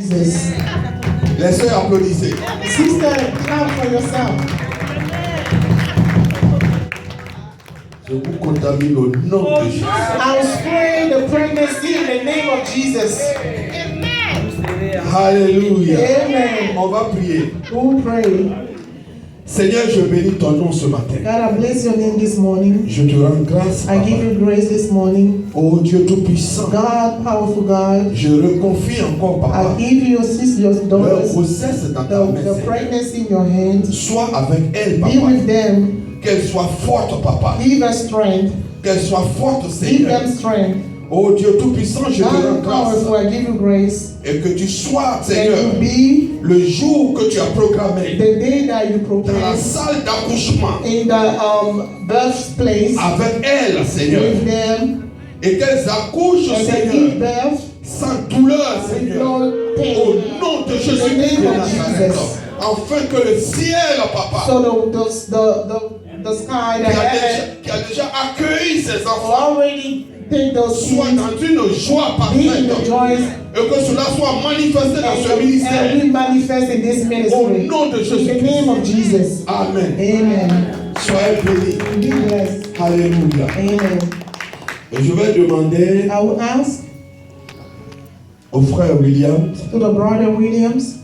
Jesus. Les sœurs applaudissez. Sister, clap for yourself. Je vous contamine au nom de Jésus. I was praying the pregnancy in the name of Jesus. Alléluia. Amen. On va prier. We'll pray. Seigneur, je bénis ton nom ce matin. God, I bless your name this morning. Je te rends grâce. I give you grace this morning. Oh Dieu Tout-Puissant. God, powerful God. Je reconfie encore, Papa. I give you your Leur daughters grossesse dans ta main. the pregnancy in your hands. Sois avec elles, Be Papa. with them. Qu'elles soient fortes, Papa. Give them strength. Qu'elles soient fortes, Give Seigneur. them strength. Oh Dieu Tout-Puissant, je te rends God, grâce. powerful, I give you grace. Et que tu sois, That Seigneur, you be le jour que tu as programmé the day that you dans la proclaim salle d'accouchement in the birthplace avec elles, Seigneur. with them, Et qu'elles accouchent, and they Seigneur, give birth sans douleur, with Seigneur. no Au pain. nom de In the Jésus-Christ name de of Nazareth. Jesus. Afin que le ciel, Papa, So the sky, the heaven, qui a déjà accueilli ses will enfants, already take those soit seeds, dans une joie be in the parfaite. joys, Et que cela soit manifesté dans ce and ministère. we manifest in this Au ministry. nom de In the name Jésus-Christ. of Jesus. Amen. Amen. Soyez bénis. Be blessed. Alléluia. Amen. Et je vais demander I will ask au frère William to the brother Williams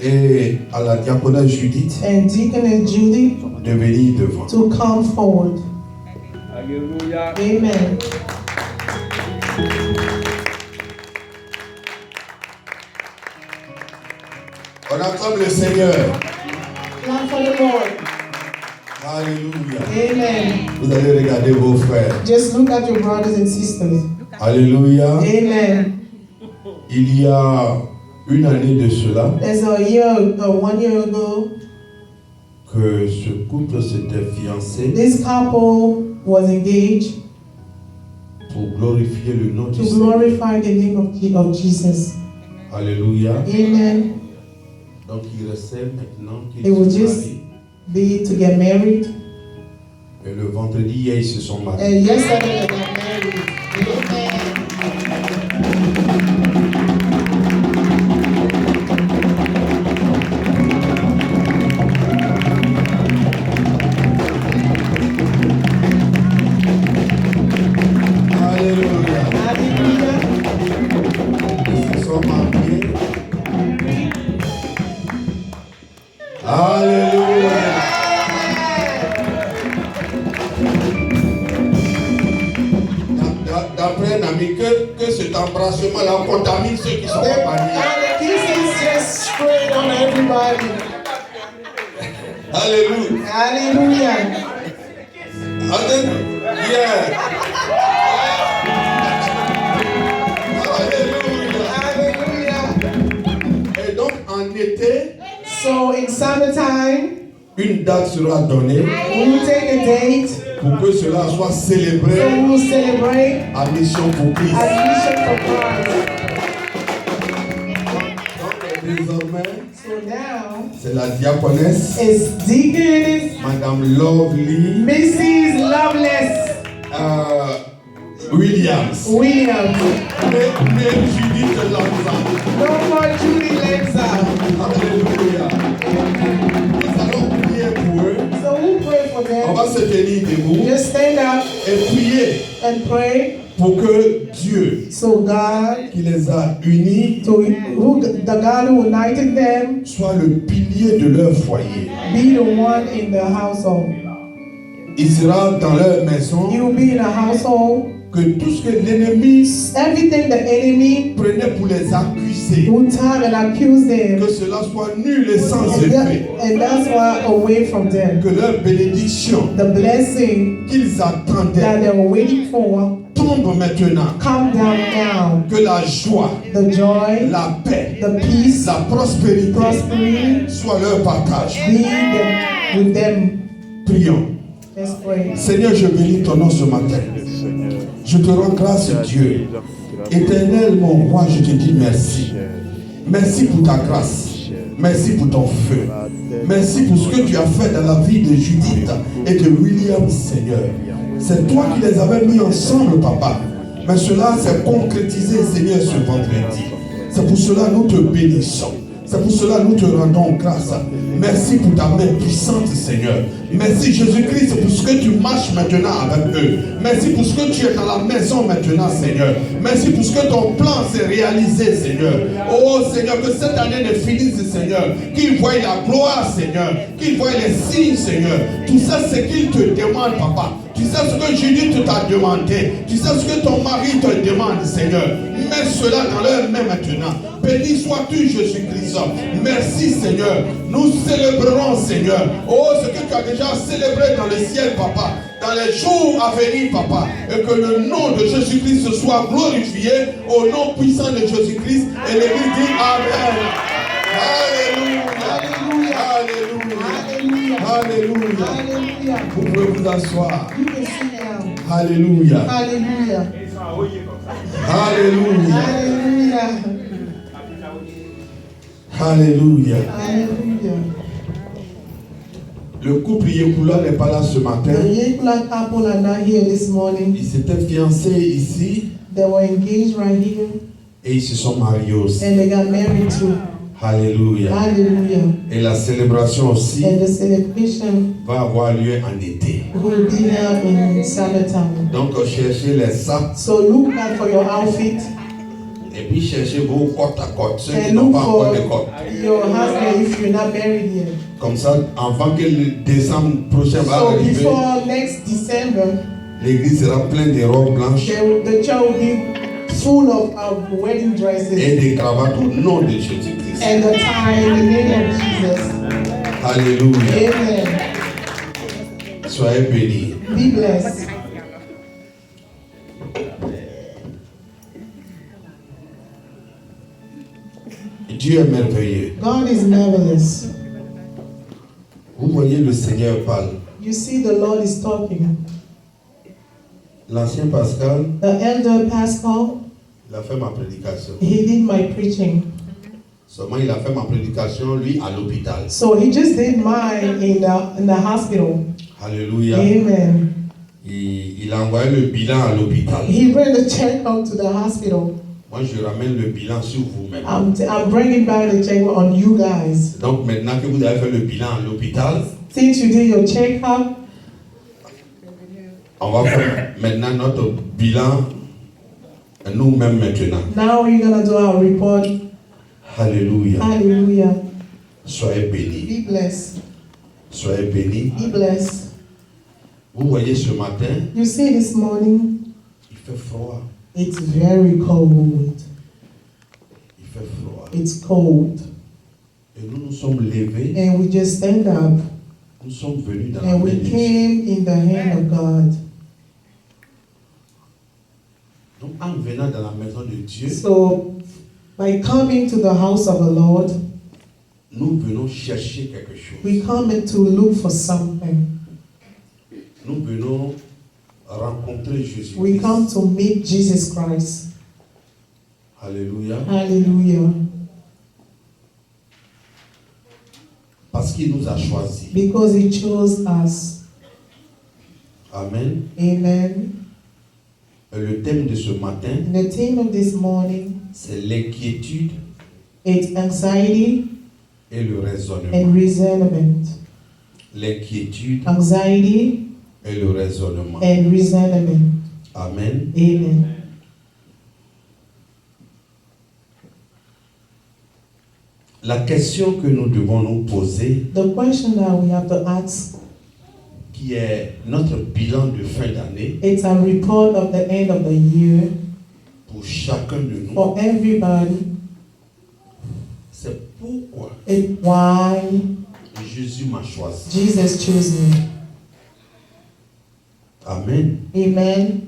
et à la diaconesse Judith and Deaconess Judy de venir devant. to come forward. Alléluia. Amen. On acclame le Seigneur. Clap for the Lord. Alléluia. Amen. Vous allez regarder vos frères. Just look at your brothers and sisters. Alléluia. Amen. Il y a une année de cela There's a year, 1 year ago, que ce couple s'était fiancé this couple was engaged pour glorifier le nom du to Seigneur. glorify the name of Jesus. Alléluia. Amen. Donc il restait maintenant It qu'ils will se just marient. be to get married. Et le vendredi hier, ils se sont mariés. And yesterday they got married. Amen. Alléluia. Hallelujah. Ils se sont mariés. Alléluia. D'après un ami, que cet embrassement-là contamine ceux qui sont pas mariés. And the kisses just sprayed on everybody. Alléluia. Hallelujah. Alléluia. Alléluia. Hallelujah. Et donc en été, So in summertime, une date sera donnée we will take a date. pour que cela soit So célébré we will celebrate à Mission pour Christ. as mission for Christ. Donc désormais, So now c'est la diaconesse it's Deaconess Madame Lovely Mrs. Loveless Williams. Williams. Mais Judith Lanza. No more Judy Lenza. Alléluia. Nous allons prier pour eux. So we'll pray for On them. va se tenir debout Just stand up et prier and pray. pour que Dieu, So God, qui les a unis, the God who united them, soit le pilier de leur foyer. be the one in the household. Il sera dans leur maison You will be in a household. que tout ce que l'ennemi Everything the enemy prenait pour les accuser, will time and accuse them, que cela soit nul et sans effet. and that's why away from them. Que leur bénédiction The blessing qu'ils that attendaient they were waiting for tombe maintenant. come down now. Que la joie, The joy, la paix, the peace, la prospérité prosperity soit leur partage. be them, with them. Prions. Let's pray. Seigneur, je bénis ton nom ce matin. Je te rends grâce, Dieu. Éternel, mon roi, je te dis merci. Merci pour ta grâce. Merci pour ton feu. Merci pour ce que tu as fait dans la vie de Judith et de William, Seigneur. C'est toi qui les avais mis ensemble, papa. Mais cela s'est concrétisé, Seigneur, ce vendredi. C'est pour cela nous te bénissons. C'est pour cela nous te rendons grâce. Merci pour ta main puissante, Seigneur. Merci Jésus-Christ pour ce que tu marches maintenant avec eux. Merci pour ce que tu es dans la maison maintenant, Seigneur. Merci pour ce que ton plan s'est réalisé, Seigneur. Oh Seigneur, que cette année ne finisse, Seigneur. Qu'ils voient la gloire, Seigneur. Qu'ils voient les signes, Seigneur. Tout ça, c'est qu'ils te demandent, Papa. Tu sais ce que Judith t'a demandé. Tu sais ce que ton mari te demande, Seigneur. Mets cela dans leurs mains maintenant. Béni sois-tu, Jésus-Christ. Merci, Seigneur. Nous célébrerons, Seigneur. Oh, ce que tu as déjà célébré dans le ciel, Papa. Dans les jours à venir, Papa. Et que le nom de Jésus-Christ soit glorifié au nom puissant de Jésus-Christ. Et l'Église dit Amen. Alléluia. Alléluia. Alléluia. Alléluia. Vous pouvez vous asseoir. Alléluia. Alléluia. Alléluia. Alléluia. Alléluia. Alléluia. Le couple Yekula n'est pas là ce matin. The Yekula couple are not here this morning. Ils s'étaient fiancés ici They were engaged right here et ils se sont mariés aussi. and they got married too. Alléluia. Hallelujah. Et la célébration aussi And the celebration va avoir lieu en été. will be held in summertime. Donc cherchez les sacs So look out for your outfit et puis cherchez vos côtes à côte, ceux qui and n'ont look pas encore for de côtes. your husband if you're not married yet. Comme ça, avant que le décembre prochain va So arriver, before next December, l'église sera pleine de robes blanches the church will be full of wedding et dresses des cravates au nom de Jésus-Christ. and the tie in the name of Jesus. Alléluia. Amen. Soyez bénis. Be blessed. Dieu est merveilleux. God is marvelous. Vous voyez, le Seigneur parle. You see, the Lord is talking. L'ancien Pascal, The elder Pascal, il a fait ma prédication. he did my preaching. Seulement, il a fait ma prédication, lui, à l'hôpital. So he just did mine in the hospital. Alléluia. Amen. Il a envoyé le bilan à l'hôpital. He ran the check out to the hospital. Moi, je ramène le bilan sur vous-même. I'm bringing back the check on you guys. Donc, maintenant que vous avez fait le bilan à l'hôpital, Since you did your checkup, on va faire maintenant notre bilan nous-mêmes maintenant. now we're going to do our report. Alléluia. Hallelujah. Soyez bénis. Be blessed. Soyez bénis. Be blessed. Vous voyez ce matin, You see, this morning, il fait froid. it's very cold. Il fait froid. It's cold. Et nous nous sommes levés. And we just stand up. Nous sommes venus dans la And main we de Dieu. came in the hand of God. Donc, en venant dans la maison de Dieu, So, by coming to the house of the Lord, nous venons chercher quelque chose. we come in to look for something. Nous venons rencontrer Jésus. We come to meet Jesus Christ. Alléluia. Hallelujah. Parce qu'il nous a choisis. Because He chose us. Amen. Amen. Et le thème de ce matin, And the theme of this morning c'est l'inquiétude is anxiety et le raisonnement. and resentment. L'inquiétude Anxiety et le raisonnement. and resentment. Amen. Amen. La question que nous devons nous poser, The question that we have to ask, qui est notre bilan de fin d'année it's a report of the end of the year pour chacun de nous, for everybody. c'est pourquoi It's why Jésus m'a choisi. Jesus chose me. Amen. Amen.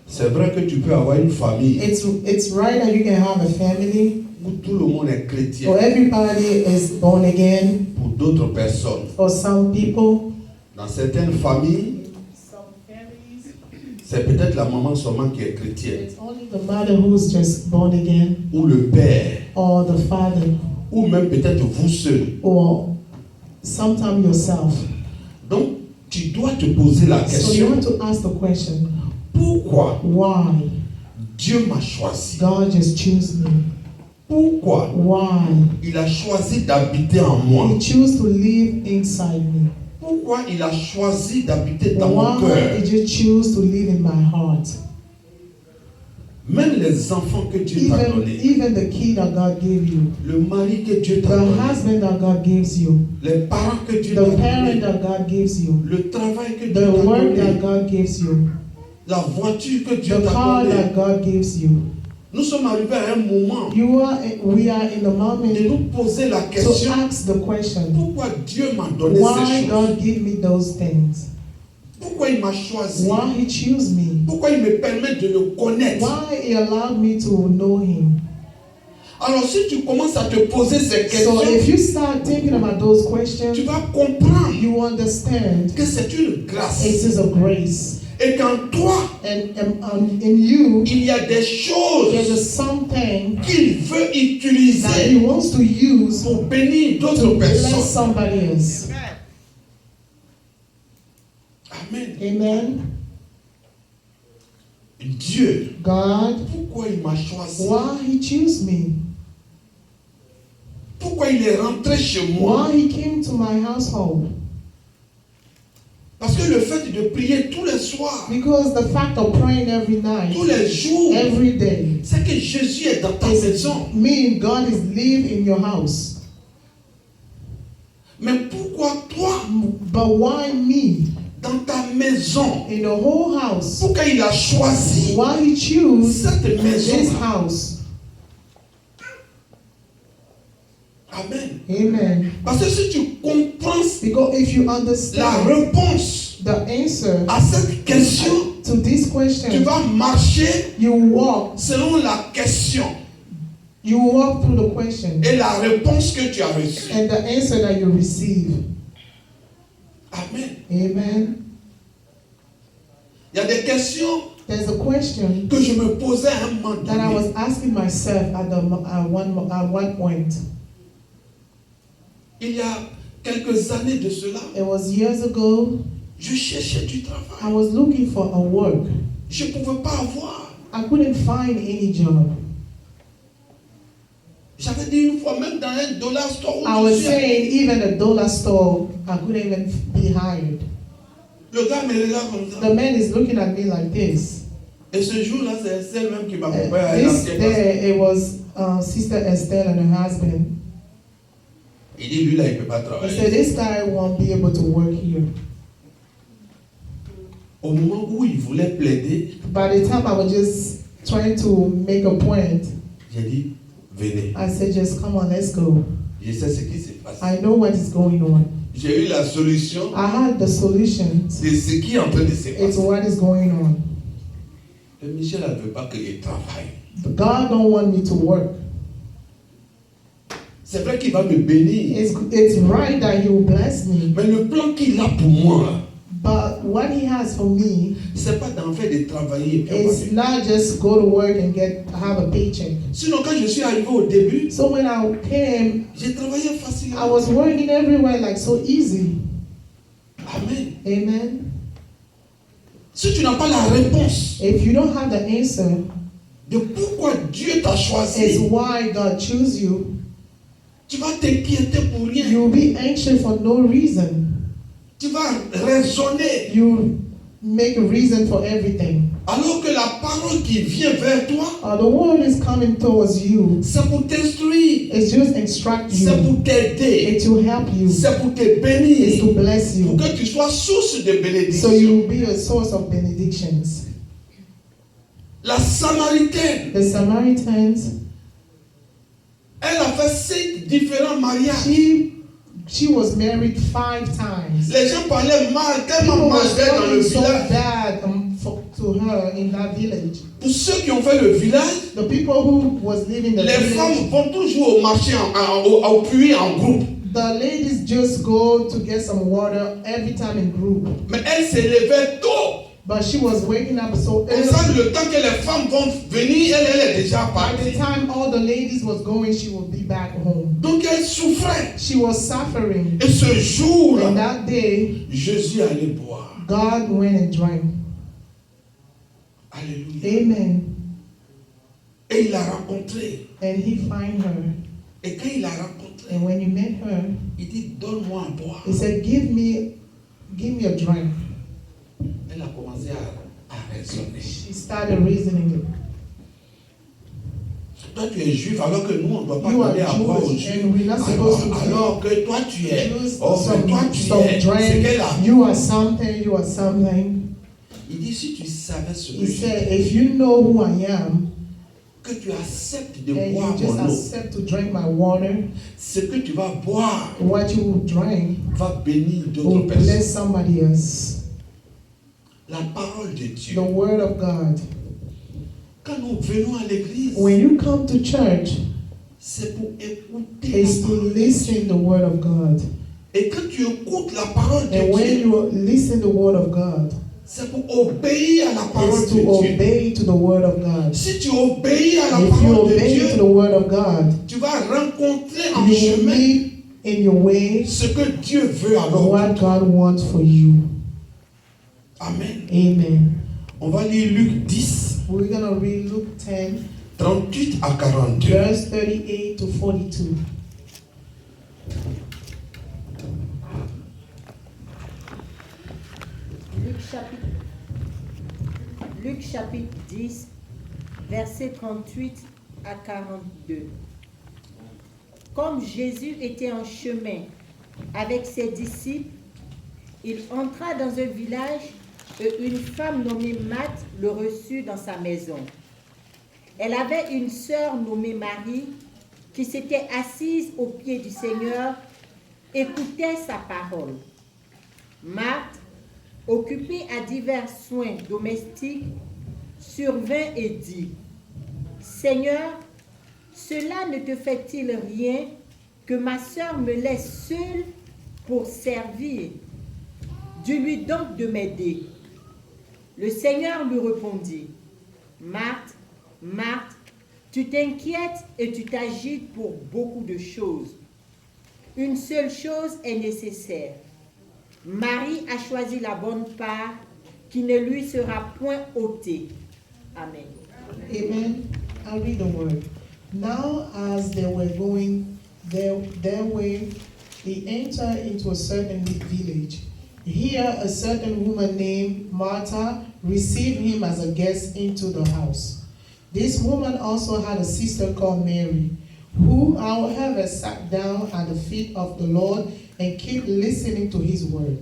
C'est vrai que tu peux avoir une famille It's right that you can have a family où tout le monde est chrétien. where everybody is born again. Pour d'autres personnes, For some people, dans certaines familles, c'est peut-être la maman seulement qui est chrétienne, it's only the mother who's just born again, ou le père, or the father, ou même peut-être vous seul. or sometimes yourself. Donc, tu dois te poser la So you question, want to ask the question, pourquoi why Dieu m'a choisi. God just chose me. Pourquoi? Why? Il a choisi d'habiter en moi. He chose to live inside me. Pourquoi il a choisi d'habiter dans mon Why cœur? did you choose to live in my heart? Même les enfants que Dieu t'a donnés, Even the kid that God gave you, le mari que Dieu t'a the donné, husband that God gives you, les parents que Dieu t'a the parent donné, that God gives you, le travail que Dieu the t'a work that donné, God gives you, la voiture que Dieu the t'a car donnée. that God gives you. Nous sommes arrivés à un moment We are in the de moment nous poser la to question, ask the question, pourquoi Dieu m'a donné why ces choses? God give me those things? Pourquoi il m'a choisi? Why He choose me? Pourquoi il me permet de le connaître? Why He allowed me to know Him? Alors si tu commences à te poser ces questions, So if you start thinking about those questions, tu vas comprendre you understand que c'est une grâce. it is a grace. Et qu'en toi, And in you, il y a des choses there's something qu'il veut that He utiliser wants to use pour bénir to d'autres bless personnes. somebody else. Amen. Amen. Dieu, God, pourquoi il m'a choisi? why He chose me? Pourquoi il est rentré chez moi? Why He came to my household? Parce que le fait de prier tous les soirs, Because the fact of praying every night, tous les jours, every day, c'est que Jésus est dans ta maison. mean God is live in your house. Mais pourquoi toi, But why me? dans ta maison, In the whole house. pourquoi il a choisi Why He choose cette maison? this house? Amen. Amen. Parce que si tu comprends Because if you la understand réponse the answer à cette question, to this tu question, vas marcher you walk selon la question through the question et la réponse que tu as reçue. and the answer that you receive. Amen. Amen. Il y a des questions There's a question que je me posais à un moment that I donné. was asking myself at one point. Il y a quelques années de cela, It was years ago. je cherchais du I travail. was looking for a work. Je ne pouvais pas avoir. I couldn't find any job. J'avais dit une fois, même dans un dollar store où I je was suis, saying even a dollar store, I couldn't even be hired. le gars me regarde comme ça. The man is looking at me like this. Et ce jour-là, c'est celle-même qui m'accompagne à This l'ancienne. day, it was Sister Estelle and her husband. Il dit, lui là, il ne peut pas He travailler. said, this guy won't be able to work here. Au moment où il voulait plaider, By the time I was just trying to make a point, j'ai dit, venez. I said, just come on, let's go. Je sais ce qui s'est passé. I know what is going on. J'ai eu la solution I had the solution. de ce qui est en train de se It's passer. what is going on. Et Michel ne veut pas qu'il travaille. But God don't want me to work. C'est vrai qu'il va me bénir. It's right that He will bless me. Mais le plan qu'il a pour moi, But what He has for me c'est pas d'en faire de travailler. is not just go to work and have a paycheck. Sinon, quand je suis arrivé au début, So when I came, j'ai travaillé I facilement. was working everywhere like so easy. Amen. Amen. Si tu n'as pas la réponse If you don't have the answer, de pourquoi Dieu t'a it's choisi, why God chose you. tu vas t'inquiéter pour rien. You'll be anxious for no reason. Tu vas raisonner. You make a reason for everything. Alors que la parole qui vient vers toi, The word is coming towards you. c'est pour t'instruire, It's just instruct c'est you. pour t'aider, It's to help you. c'est pour te It's bénir, to bless pour you. que tu sois source de So bénédiction. you will be a source of benedictions. La Samaritaine, The Samaritans, elle a fait 5 différents mariages. she was married 5 times. Les gens parlaient mal, tellement People mal were d'elle dans le talking so village. bad to her in that village. Pour ceux qui ont fait le village, The people who was living the les village, femmes vont toujours au marché, au puits en groupe. the ladies just go to get some water every time in group. Mais elle s'est levée tôt. But she was waking up so Comme ça, early. le temps que les femmes vont venir, elle est déjà By the partie. time all the ladies was going, she would be back home. Donc elle souffrait. She was suffering. Et ce And jour-là, that day, Jésus allait boire. God went and drank. Alléluia. Amen. Et il l'a rencontrée. and he find her. Et quand il l'a rencontrée, And when he met her, il dit, donne-moi à boire. he said, give me a drink. Elle a commencé à raisonner. She started reasoning it. Toi, tu es juif, alors que nous, on ne doit pas You are donner à boire aux Jewish, juifs. and we're not supposed to Alors que toi, tu es. use Oh, mais toi, tu some es. C'est qu'elle a. drink. You are something, you are something. Il dit, si tu savais ce que He je said, suis, if you know who I am, que tu acceptes de and boire you just mon eau, accept to drink my water, ce que tu vas boire what you will drink va bénir d'autres will personnes. bless somebody else. La parole de Dieu. The word of God. Quand nous venons à l'église, When you come to church, c'est pour écouter it's la to parole. listen the word of God. Et quand tu écoutes la parole de And when Dieu, you listen the word of God, c'est pour obéir à la parole it's de to Dieu. obey to the word of God. Si tu obéis à la If you parole de obey to Dieu, the word of God, tu vas rencontrer en you will chemin meet in your way ce que Dieu veut alors. what God wants for you. Amen. Amen. On va lire Luc 10, We're going to read Luke 10, 38 à 42. verse 38 to 42. Luc chapitre 10, versets 38 à 42. Comme Jésus était en chemin avec ses disciples, il entra dans un village et une femme nommée Marthe le reçut dans sa maison. Elle avait une sœur nommée Marie qui s'était assise aux pieds du Seigneur, écoutait sa parole. Marthe, occupée à divers soins domestiques, survint et dit, « Seigneur, cela ne te fait-il rien que ma sœur me laisse seule pour servir? Dis-lui donc de m'aider. » Le Seigneur lui répondit, « Marthe, Marthe, tu t'inquiètes et tu t'agites pour beaucoup de choses. Une seule chose est nécessaire. Marie a choisi la bonne part qui ne lui sera point ôtée. » Amen. Amen. I'll read the word. Now, as they were going their way, he entered into a certain village. Here, a certain woman named Martha received him as a guest into the house. This woman also had a sister called Mary, who, however, sat down at the feet of the Lord and kept listening to his word.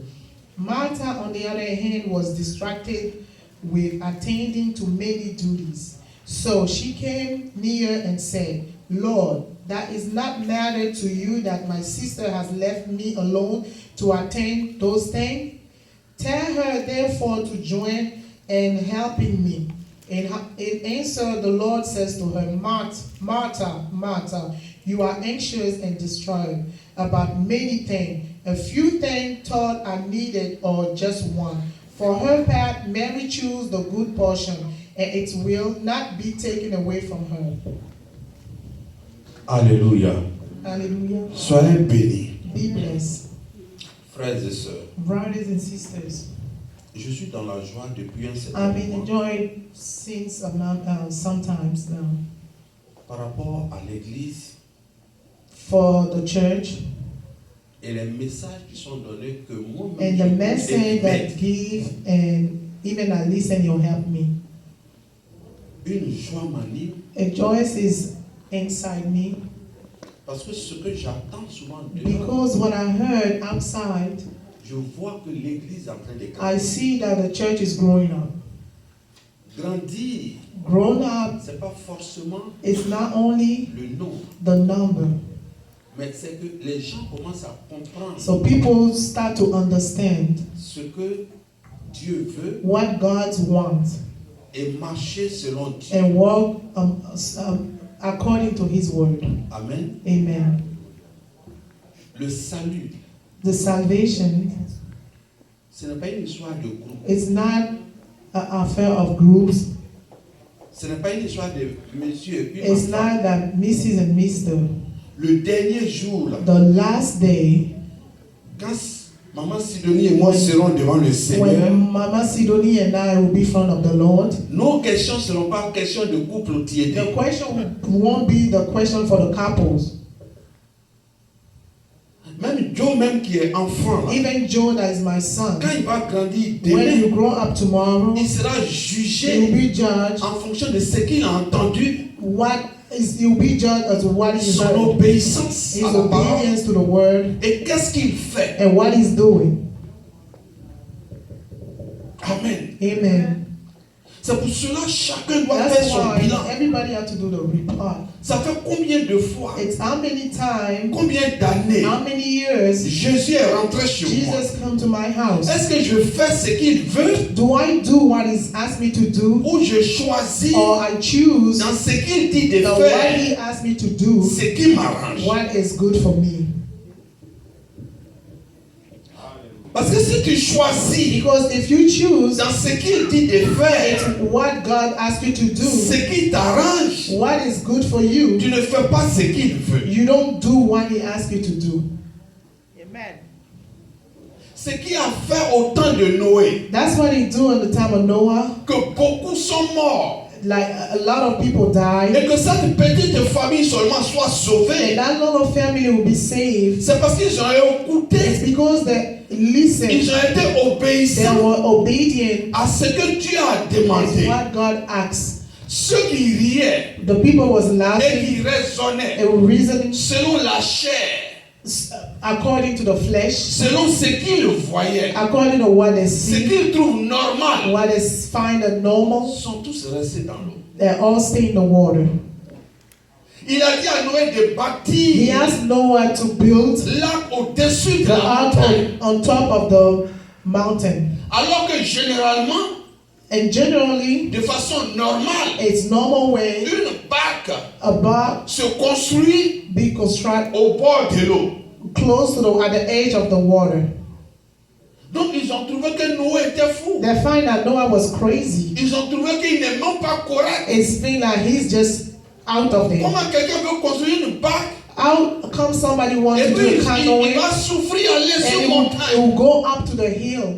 Martha, on the other hand, was distracted with attending to many duties. So she came near and said, Lord, that is not matter to you that my sister has left me alone to attend those things? Tell her therefore to join in helping me. In answer, the Lord says to her, Martha, Martha, you are anxious and distraught about many things. A few things thought are needed, or just one. For her part, Mary chose the good portion, and it will not be taken away from her. Alléluia. Hallelujah. Soyez bénis. Be blessed. Frères et sœurs, Brothers and sisters, je suis dans la joie depuis un certain I've been moment enjoying since sometimes now par rapport à l'église for the church et les messages qui sont donnés que moi-même and the j'écoute et message qui that m'aident. give, and even I listen, you'll help me. Une joie m'anime A joy is inside me parce que ce que j'entends souvent dehors, because what I heard outside, je vois que l'église est en train de I grandir. see that the church is growing up. Grandir, Grown up c'est pas forcément is not only le nombre, the number. mais c'est que les gens commencent à comprendre So people start to understand ce que Dieu veut what God wants et marcher selon Dieu. and walk according to His word. Amen. Amen. Le salut, The salvation ce n'est pas une histoire de groupe. is not an affair of groups. Ce n'est pas une histoire de monsieur et puis It's madame. not that Mrs. and Mr. Le dernier jour, là, The last day, quand Maman Sidonie et moi serons devant le Seigneur. When Mama Sidonie and I will be in front of the Lord, Nos questions ne seront pas questions de couple tiédé. the question won't be the question for the couples. Même Joe, même qui est enfant, là, Even Joe, that is my son, quand il va grandir when demain, you grow up tomorrow, il sera you'll jugé be judged. en fonction de ce qu'il a entendu, You'll be judged as what he son heard, obéissance his à la parole obedience to the word, et qu'est-ce qu'il fait. and what he's doing. Amen. Amen. C'est pour cela chacun doit faire That's son why bilan. everybody has to do the report. Ça fait combien de fois, It's how many times, combien d'années how many years Jésus est rentré chez moi. Jesus come to my house. Est-ce que je fais ce qu'il veut Do I do what he's asked me to do, ou je choisis or I choose dans ce qu'il dit de the what faire he asked me to do, ce qui m'arrange? what is good for me? Parce que si tu choisis Because if you choose dans ce qu'il dit de faire what God asked you to do, ce qui t'arrange, what is good for you, tu ne fais pas ce qu'il veut. you don't do what he asked you to do. Ce qui a fait au temps de Noé, That's what he do in the time of Noah. que beaucoup sont morts Like a lot of people et died, que cette petite famille seulement soit and sauvée, that little family will be saved. c'est parce qu'ils ont écouté, It's because they listened, ils ont été they obéissants were obedient à ce que Dieu a as demandé. what God asked. Ceux qui riaient The people was et laughing qui raisonnaient and reasoning selon la chair, according to the flesh, selon ce qu'ils voyaient, according to what they ce see, qu'ils trouvent normal, what they find normal. sont tous restés dans l'eau. They all stay in the water. Il a dit à Noé de He bâtir asked Noah to build l'arc au-dessus de the la ark montagne. on top of the mountain. Alors que généralement, And generally, de façon normale, it's normal way une barque a bark se construit be constructed au bord de l'eau. close to at the edge of the water. Donc ils ont trouvé que Noé était fou. They find that Noah was crazy. Ils ont trouvé qu'il n'est même pas correct. It's been like he's just out of there. Comment quelqu'un veut construire une barque How come somebody wants et to puis do il canoeing va souffrir aller and sur it montagne? will go up to the hill?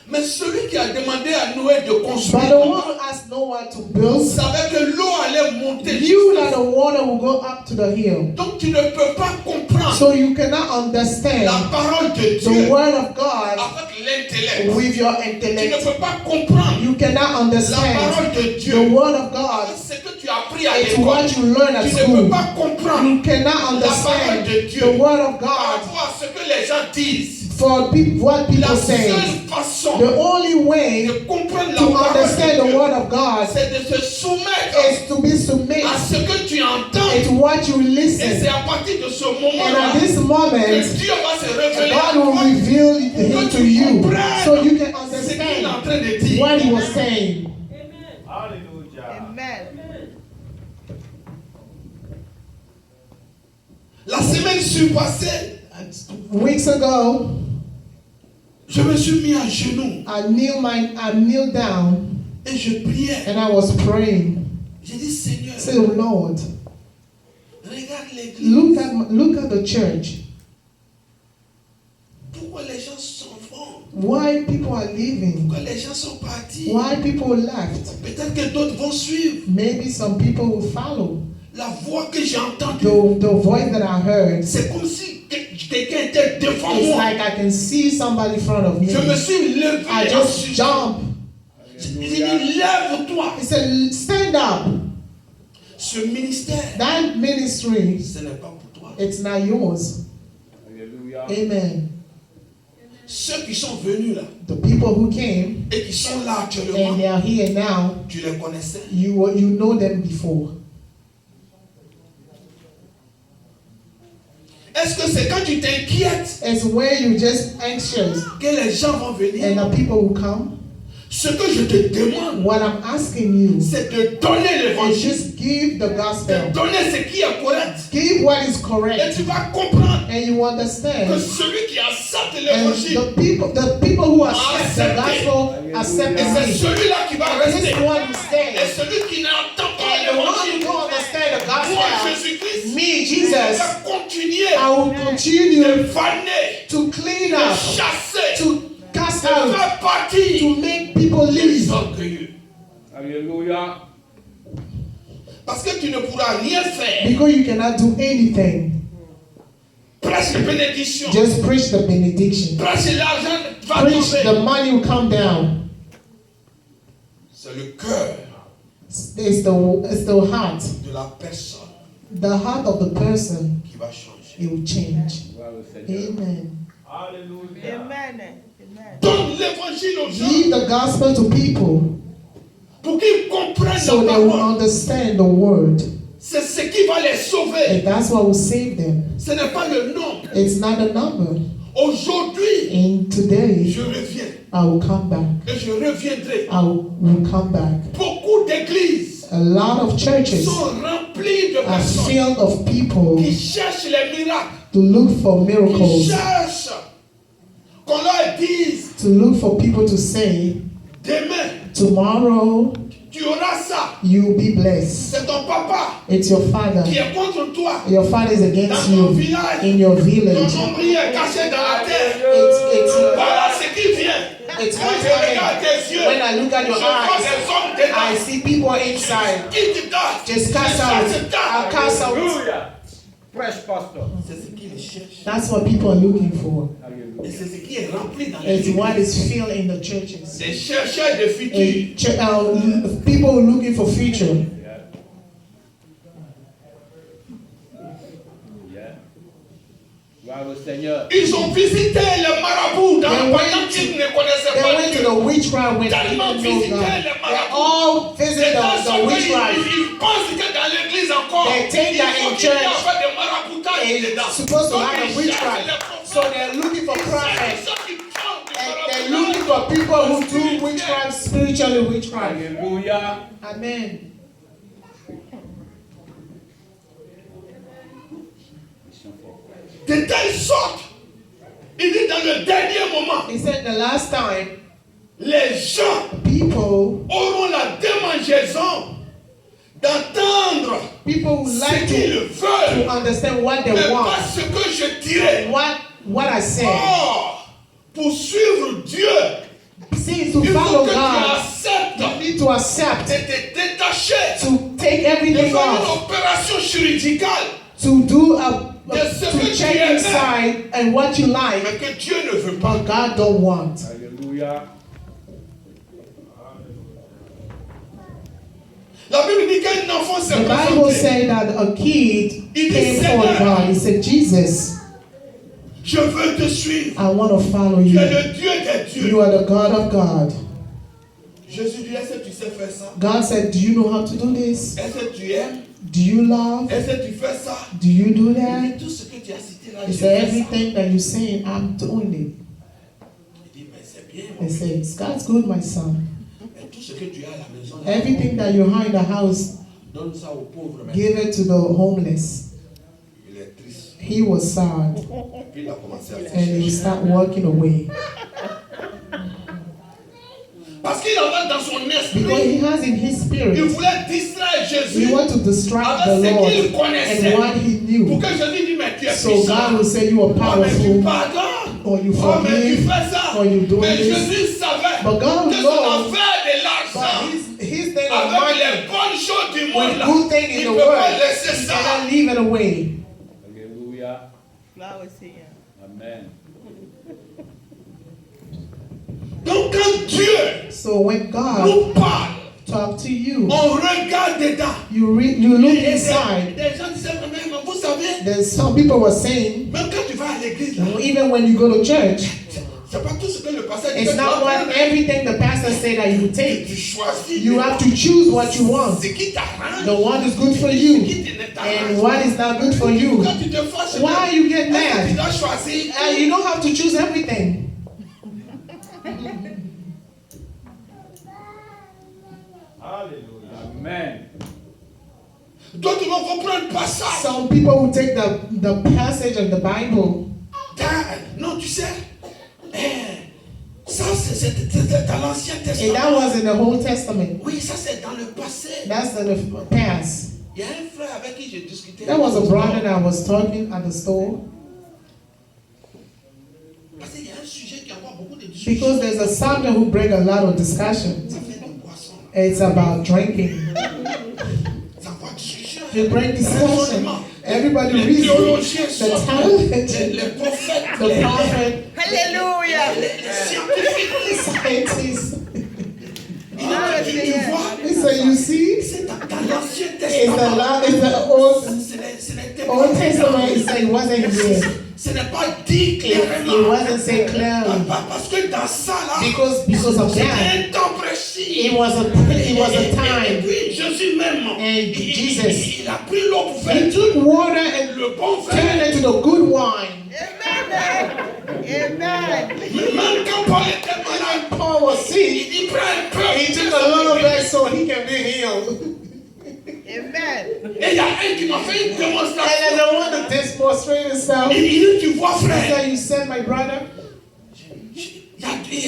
Mais celui qui a demandé à Noé de construire But the une one barque who asked Noah to build, savait que l'eau allait monter. knew that the water will go up to the hill. Donc tu ne peux pas comprendre So you cannot la understand parole de the Dieu word of God avec l'intellect. with your Tu ne intellect. peux pas comprendre You cannot la understand parole de the Dieu word of God. avec ce que tu as appris à It's l'école. what you learn at Tu ne peux school. pas comprendre You cannot la parole understand de Dieu the word of par God rapport à ce que les gens disent. for people, what La people say. seule façon The only way de comprendre la to parole understand de the Dieu, word of God c'est de se soumettre is to be à submitted ce que tu entends. to what you Et listen. c'est à partir de ce And moment-là at this que moment, Dieu va se révéler à God will toi reveal him to you so you can ce qu'il est en understand train de dire. what he was saying. La semaine surpassée, Weeks ago, je me suis mis à genoux I kneeled down et je priais. and I was praying. J'ai dit, Seigneur, Say, Lord, regarde l'église. look at the church. Pourquoi les gens s'en vont? Why people are leaving? Pourquoi les gens sont partis? Why people left? Peut-être que d'autres vont suivre. Maybe some people will follow. La voix que j'ai entendue, The voice that I heard, c'est comme si quelqu'un était devant it's moi. like I can see somebody in front of me. Je me suis levé. I just jumped. J'ai dit, lève-toi. He said, stand up. Ce ministère, That ministry, ce n'est pas pour toi. it's not yours. Alléluia. Amen. Ceux qui sont venus là The people who came et qui sont là and actuellement, they are here now, tu les connaissais. you know them before. Est-ce que c'est quand tu t'inquiètes It's where you just anxious que les gens vont venir? and the people will come. Ce que je te demande, What I'm asking you c'est de donner is l'évangile, just give the de gospel. donner ce qui est correct. Give what is Et correct tu vas comprendre and you que understand. celui qui accepte And l'évangile, the people who accept the gospel accept et c'est it. celui-là qui va rester. This one who Et stays. celui qui n'entend pas And the one who l'évangile, don't understand the moi gospel, Jésus-Christ, me, je Jesus, vais continuer continuer I will de continue vanner, to clean de up, chasser, to cast de out, faire partie to make people des leave. orgueilleux. Alléluia. Parce que tu ne pourras rien faire. Because you cannot do anything. Prêche la bénédiction. Just preach the benediction. Prêche l'argent va Preach the tomber. money will come down. C'est le cœur It's the heart. de la personne The heart of the person, qui va changer. it will change. Gloire au Seigneur. Amen. Alléluia. Donne l'évangile aux gens Give the gospel to people pour qu'ils comprennent so la they will parole. understand the word. C'est ce qui va les sauver. And that's what will save them. Ce n'est pas le nombre. It's not a number. Aujourd'hui, And today, je reviens I will come back. et je reviendrai. I will come back. Beaucoup d'églises A lot of churches sont remplies de are personnes filled of people qui cherchent les miracles, to look for qui miracles, cherchent qu'on leur dise to look for people to say, demain, tomorrow tu auras ça. you'll be blessed. C'est ton papa It's your father. qui est contre toi. Your father is Dans against ton you village, in your ton village. nombril est caché dans la terre. Voilà ce qui vient. It's Quand what's je regarde coming. tes yeux, When I look at je your vois eyes, des hommes I dedans. see people inside. Quitte dehors. Just cast out. I'll cast out. Alléluia. Prêche, pasteur. C'est ce qu'ils cherchent. That's what people are looking for. Et c'est ce qui est rempli dans les It's what églises. is filled in the churches. Des chercheurs de futur. People looking for future. Gloire au Seigneur. Ils ont visité le marabout pendant qu'ils ne connaissaient They pas went to Dieu. the witchcraft when they Tellement didn't know visité God. le They marabout. all visited the witchcraft. Ils pensent que dans l'église encore, They think il that faut in qu'il y ait church, fait des maraboutage dedans. It's supposed to Donc, have a ils cherchent les witchcraft. prophètes. So they're looking for Ils prophets. cherchent ceux qui font du And maraboutage. they're looking for people who do witchcraft, spiritually witchcraft. Alléluia. Amen. De telle sorte, il dit dans le dernier moment, He said the last time, les gens people auront la démangeaison d'entendre would ce like qu'ils to veulent, understand what they mais want. pas ce que je dirais. What I said. Or, pour suivre Dieu, See, to il faut follow que tu God, acceptes you need to accept, de te détacher, to take de everything faire une off, opération chirurgicale, to do que to check tu aimais. inside and what you like, mais que Dieu ne veut pas. but God don't want. Alléluia. La Bible dit qu'un enfant s'est The Bible présenté. says that a kid Il dit, came for Seigneur, God. He said, Jesus, je veux te suivre. I want to follow Tu es you. le Dieu des dieux. You are the God of God. Jésus dit, est-ce que tu sais faire ça? God said, do you know how to do this? Est-ce que tu aimes? Do you love? Est-ce que tu fais ça? Do you do Il that? dit, tout ce que tu as cité là, He je said, fais ça. everything that you're saying, I'm doing it. Il dit, mais c'est bien. He says, God's good, my son. Mais tout ce que tu as à la maison, là, Everything that you have in the house, donne ça aux pauvres. Mais give it to the homeless. il est triste. He was sad, Et puis il a commencé à se and he chercher. started walking away. Parce qu'il avait dans son Because esprit, he has in his il spirit, voulait distraire he Jésus wanted to distract the avec ce Lord qu'il connaissait. and what he Pour knew. que Jésus dise, mais tu es So God puissant. will say you are Oh, mais tu powerful, pardonnes. or you Oh, mais tu forgive, fais ça. or you do Mais this. Jésus savait But God que son knows, affaire de but l'argent, his thing of avec money, les bonnes choses du monde, with là, good thing il in ne the peut pas world, laisser he ça. cannot leave it away. Alléluia. Amen. Donc quand Dieu So when God nous parle, talk to you, on regarde dedans. you look Et inside. des gens disaient, mais vous savez, There's some people were saying, même quand tu vas à l'église, là, even when you go to church, c'est pas tout ce que le pasteur dit. it's que tu not vas what prendre. everything the pastor say that you Tu take. choisis. You have to choose what you want. Ce qui t'arrange. The one is good for Ce you, qui ne t'arrange and what is not good for you. Quand tu te fâches, Why you get tu mad? dois choisir. And you don't have to choose everything. Amen. D'autres vont reprendre passage. Some people will take the passage of the Bible. Non, tu sais, ça c'est dans l'Ancien And Testament. that was in the Old Testament. Oui, ça c'est dans le passé. That's in the past. Il y a un frère avec qui je discutais. There was a brother that I was talking at the store. Parce qu'il y a un sujet qui envoie beaucoup de discussions. Because there's a subject who bring a lot of discussion. Ça fait de boisson. It's about drinking. Ça envoie discussion. It brings discussion. Everybody Les reads théologiens the sortent. talent, Les prophètes. the prophet, Les scientifiques. the scientists. Tu vois, He said, you see, c'est dans l'Ancien it's Testament. the Old Ce n'était pas Testament. He said it wasn't here. Ce n'est pas dit It clairement. wasn't said clearly. Parce que dans ça là, Because of c'était that, un temps précis. it was a Et time. puis Jésus même, And Jesus, il a pris l'eau pour faire he took water and le bon turned vin. it into the good wine. Même quand Paul était malade, Paul was sick. il dit prends un peu. He took a little bit so he can be healed. Et il y a un qui m'a fait une And démonstration. then the one to demonstrate himself. Il dit tu vois He frère, said, you said, my brother, il y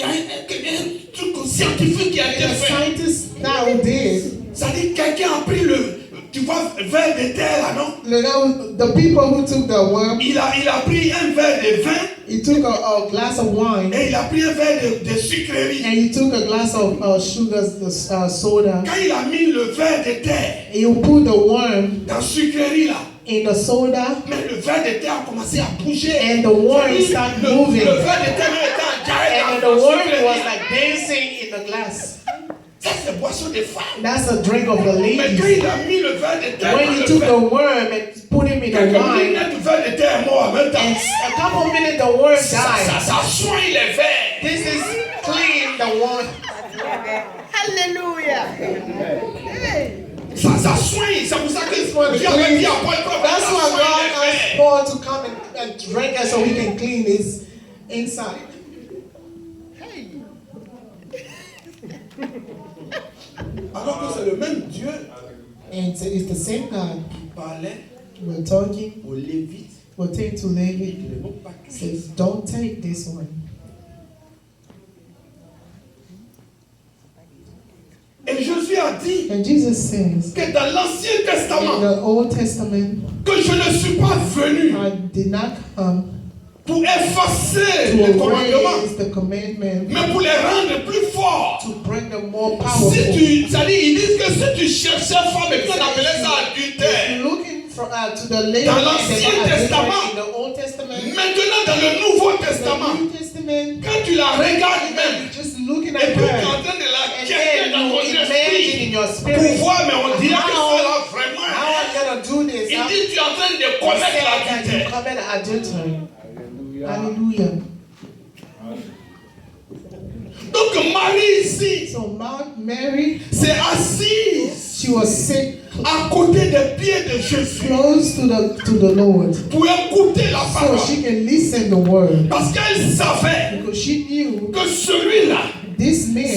a un truc scientifique qui a été the fait. scientists now did. Ça dit quelqu'un a pris tu vois, verre de terre là, non? The people who took the worm, Il a pris un verre de vin he took a glass of wine et il a pris un verre de sucrerie. and he took a glass of sugar, soda. Quand il a mis le verre de terre He put the worm dans la sucrerie là, in the soda mais le verre de terre a commencé à bouger. and the worm started moving. Le verre de terre était en diarrhée And then dans the la worm sucrerie. was like dancing in the glass. Ça c'est boisson des femmes. That's a drink of the Mais quand ladies. il a mis le verre de terre When dans he le took the verre, worm and put him in the quelques wine, minutes, le verre de terre est mort en même temps. and a couple of minutes the worm died. Ça soigne les verres. This is clean the one. Ça soigne. C'est pour ça que This one is Dieu avait clean. dit à Paul, That's ça why soigne God les asked verres. Paul to come and drink it so he can clean his inside. Alors que c'est le même Dieu And it's the same God. qui parlait We're talking, aux Lévites. we're taking to Levi. Ils ne vont pas toucher. Says, don't take this one. Et Jésus a dit And Jesus says que dans l'Ancien in Testament, the Old Testament, que je ne suis pas venu I did not come pour effacer to les commandements, erase the commandment, mais pour les rendre plus forts. to bring them more Si powerful. tu, c'est-à-dire, ils disent que si tu cherchais femme et puis on appelait ça adultère. Looking for, to the lady Dans and l'Ancien the Testament, in the Old Testament, Maintenant, dans le Nouveau the Testament, New Testament, quand tu la regardes même, just looking et at puis tu es en her, train de la and chercher then dans ton you imagine esprit in your pour spirit, voir, mais on dirait que how ça là vraiment. I'm gonna do this. Il I'm dit tu es en train de saying commettre that you l'adultère. commit adultery. Alléluia. Hallelujah. Donc Marie ici So Mary, s'est assise she was sick, à côté des pieds de Jésus close to the Lord, pour écouter la so parole. she can listen the word, Parce qu'elle savait because she knew que celui-là, this man